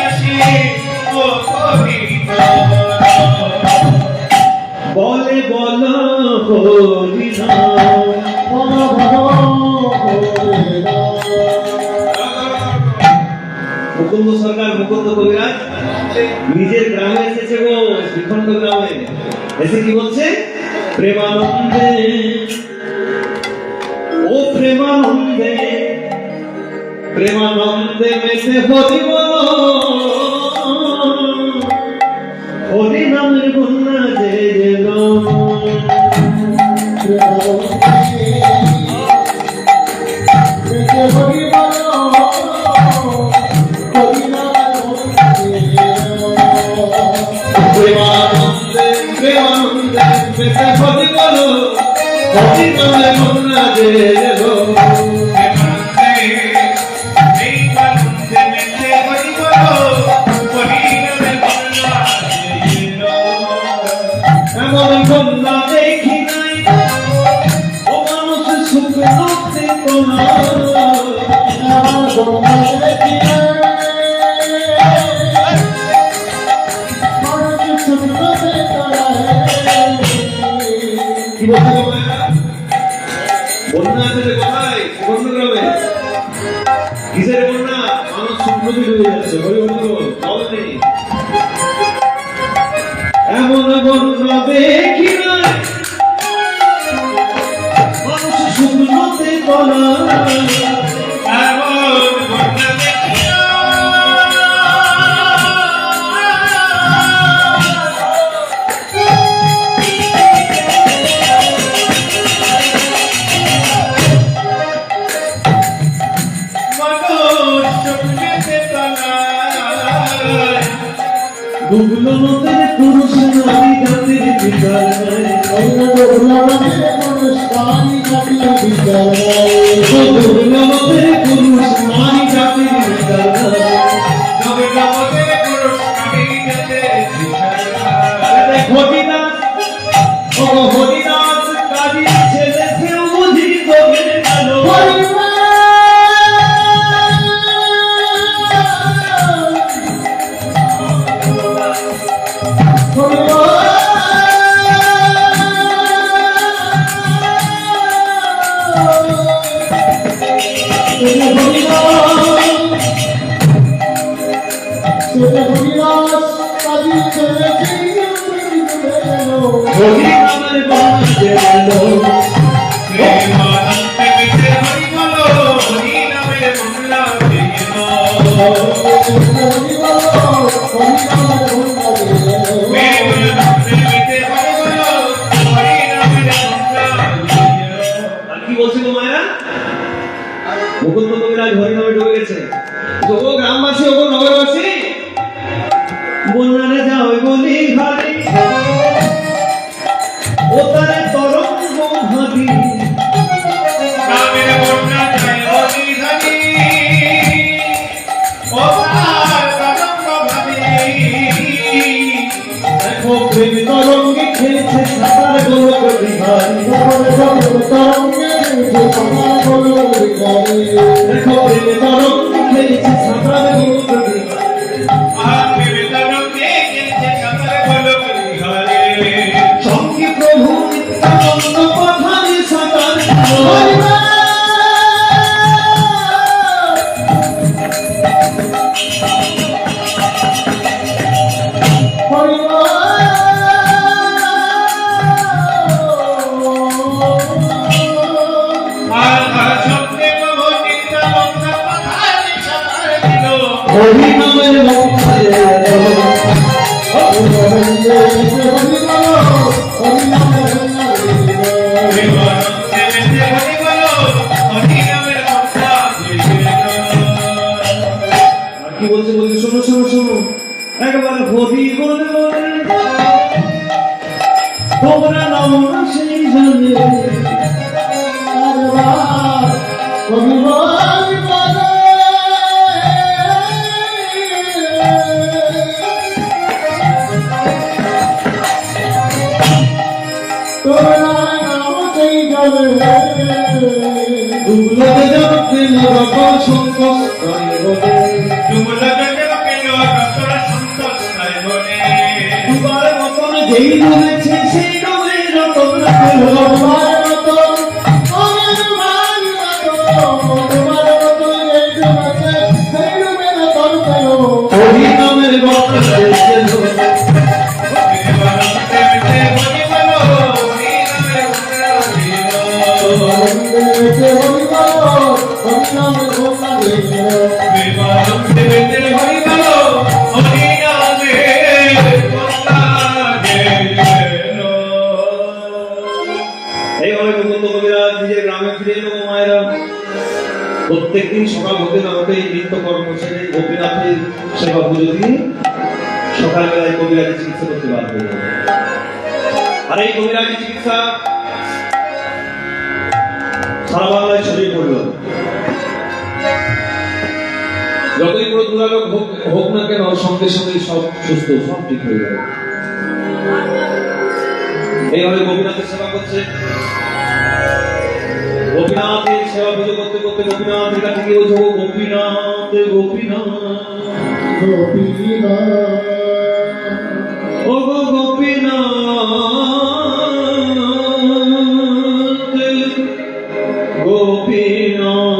আসি উপনীত বলে বল হরি নাম, বল হরি নাম। মুকুন্দ সরকার, মুকুন্দ কবিরাজ নিজের গ্রামে এসেছে নন্দগ্রামে এসে কি বলছে? প্রেমানন্দে ও প্রেমানন্দে প্রেমানন্দে মেতে হরি বল, হরি নামের বন্যা যে এলো। প্রেমানন্দে প্রেমানন্দে মেতে হরি বল, হরি নামের বন্যা যে এলো। এমন বন্যা দেখি নাই, ও মানুষ সুখ নতে কোনা। কি বলছে গো মায়েরা? বন্যা আছে যে কোথায়? নন্দগ্রামে। কিসের বন্যা? মানুষ সুখ নদী হয়ে যাচ্ছে। হরি হরি বল, বল নেই। এমন বন্যা দেখি নাই, মানুষ সুখ নতে কোনা। ডুবলো নদের পুরুষ নারী জাতির বিদ্যালয়, ডুবলো নদের পুরুষ নারী জাতির বিদ্যালয়। হরিদাস ও হরিদাস কাজী ছেলে কেউ বুঝি তোকে গেল। হরি নামের বন্যা যে এলো। আর কি বলছে গো মায়েরা? মুকুন্দ কবিরাজ হরি নামে ডুবে গেছে। ও গ্রামবাসী, ও নগরবাসী, বন্যারে যাও বলি ভাবি, ও তারে তরঙ্গ ভাবি। দেখো প্রেম তরঙ্গে খেলছে সাঁতার গোলক বিহারী। দেখো প্রেম তরঙ্গে খেলছে সাঁতার গোলক বিহারী। সঙ্গে প্রভু নিত্যানন্দ পথারে সাঁতার হরি নামের বন্যা যে এলো। কি বলছে বলছে? শোনো শোনো শোনো, একবার হরি বলে বলে তোমরা নাম না সেই জানে। ডুবলো জগতে নরক সন্তোষ ডুবার মতন যেই ডুবেছে সেই ডুবে রতন হরি নামের বন্যা যে এলো। ফিরে এলো মায়েরা। প্রত্যেকদিন সকাল হতে না হতেই নিত্যকর্ম সেরে গোপীনাথের সেবা পুজো দিয়ে সকালবেলায় কবিরাজি চিকিৎসা করতে বার হয়ে গেল। আর এই কবিরাজি চিকিৎসা সারা বাংলায় ছড়িয়ে পড়ল। যতই বড় দুরারোগ হোক না কেন, সঙ্গে সঙ্গে সব সুস্থ, সব ঠিক হয়ে গেল। এইভাবে গোপীনাথের সেবা করছে। গোপীনাথের সেবা পুজো করতে করতে গোপীনাথের কাছে গিয়ে বলছে, ও গোপীনাথ, গোপীনাথ, গোপীনাথ, ও গো গোপীনাথ, গোপীনাথ,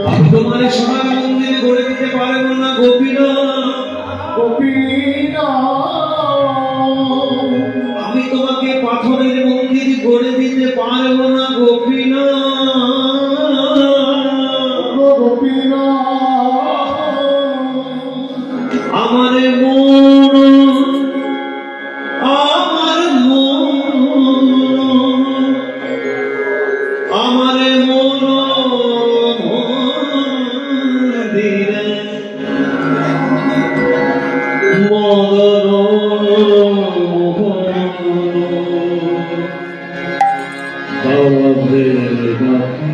আমি তোমার সোনার মন্দির গড়ে দিতে পারবো না গোপীনাথ, আমি তোমাকে পাথরের মন্দির গড়ে দিতে পারবো না গোপীনাথ, আমার মন, আমার মন, আমার মন মন্দিরে মদন মোহন, তবে ডাকি